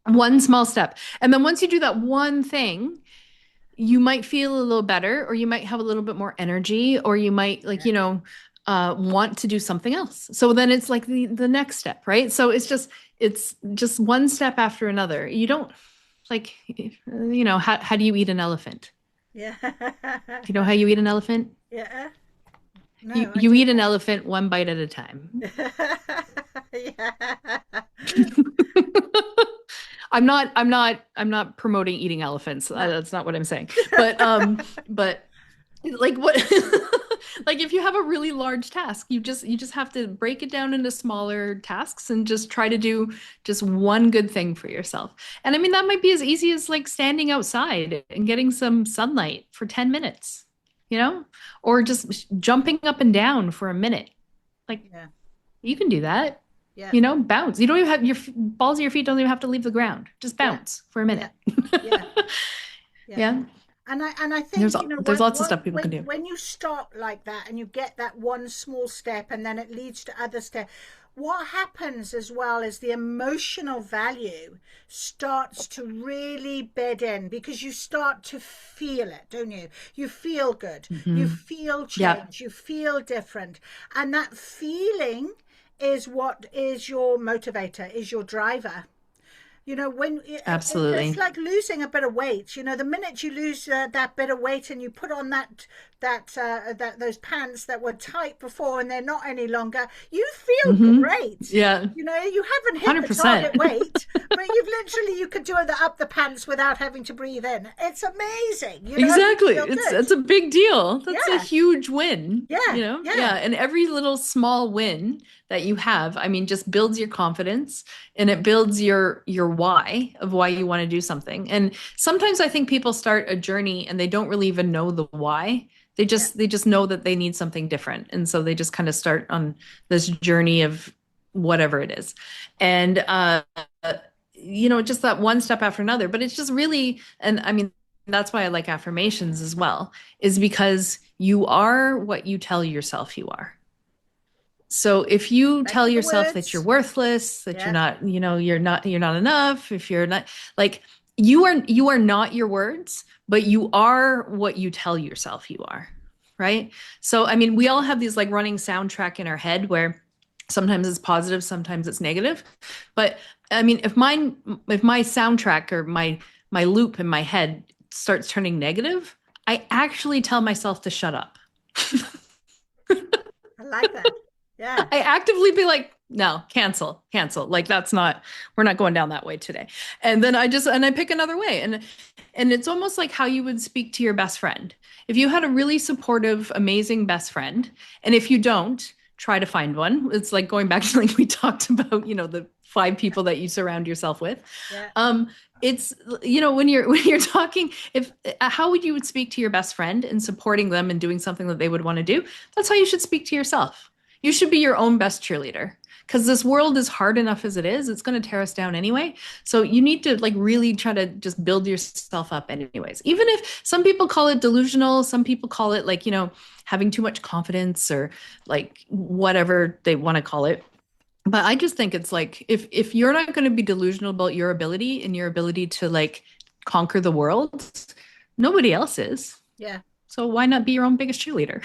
One small step. And then once you do that one thing, you might feel a little better, or you might have a little bit more energy, or you might like, Yeah. want to do something else. So then it's like the next step, right? So it's just one step after another. You don't like, how do you eat an elephant? Yeah. Do you know how you eat an elephant? Yeah. You No, I you do eat an not. elephant one bite at a time. Yeah. I'm not promoting eating elephants. No. That's not what I'm saying. But like what like if you have a really large task, you just have to break it down into smaller tasks and just try to do just one good thing for yourself. And I mean that might be as easy as like standing outside and getting some sunlight for 10 minutes, you know? Or just jumping up and down for a minute. Like Yeah. you can do that. Yeah. Bounce. You don't even have balls of your feet don't even have to leave the ground. Just Yeah. bounce for a Yeah. minute. Yeah. Yeah. Yeah. And I There's think, there's lots of what stuff people can do. when you start like that and you get that one small step and then it leads to other steps, what happens as well is the emotional value starts to really bed in because you start to feel it, don't you? You feel good, you Hmm. feel Yeah, change, you feel different. And that feeling is what is your motivator, is your driver. When it's absolutely. like losing a bit of weight. The minute you lose that bit of weight and you put on that those pants that were tight before and they're not any longer, you feel Hmm. great. Yeah, You haven't hit the target 100%. weight, but you could do the up the pants without having to breathe in. It's amazing. You Exactly. feel good. It's a big deal. That's a Yeah, huge win, yeah, Yeah, yeah, and every little small win that you have, I mean, just builds your confidence and it builds your why of why you want to do something. And sometimes I think people start a journey and they don't really even know the why. They yeah. just they just know that they need something different. And so they just kind of start on this journey of whatever it is. And just that one step after another, but it's just really, and I mean that's why I like affirmations as well, is because you are what you tell yourself you are. So if you Back tell to the yourself that you're words. worthless, that you're Yeah, not, you're not enough, if you're not like you are not your words, but you are what you tell yourself you are, right? So I mean, we all have these like running soundtrack in our head where sometimes it's positive, sometimes it's negative. But I mean, if my soundtrack or my loop in my head starts turning negative, I actually tell myself to shut up. I like that. Yeah, I actively be like, no, cancel, cancel. Like we're not going down that way today. And then I pick another way. And it's almost like how you would speak to your best friend. If you had a really supportive, amazing best friend, and if you don't, try to find one. It's like going back to like we talked about, the five people that you surround yourself with. yeah. Um, it's when you're when you're talking, if how would you speak to your best friend and supporting them and doing something that they would want to do? That's how you should speak to yourself. You should be your own best cheerleader because this world is hard enough as it is. It's going to tear us down anyway. So you need to like really try to just build yourself up anyways. Even if some people call it delusional, some people call it like, having too much confidence or like whatever they want to call it. But I just think it's like if you're not going to be delusional about your ability and your ability to like conquer the world, nobody else is. Yeah. So why not be your own biggest cheerleader?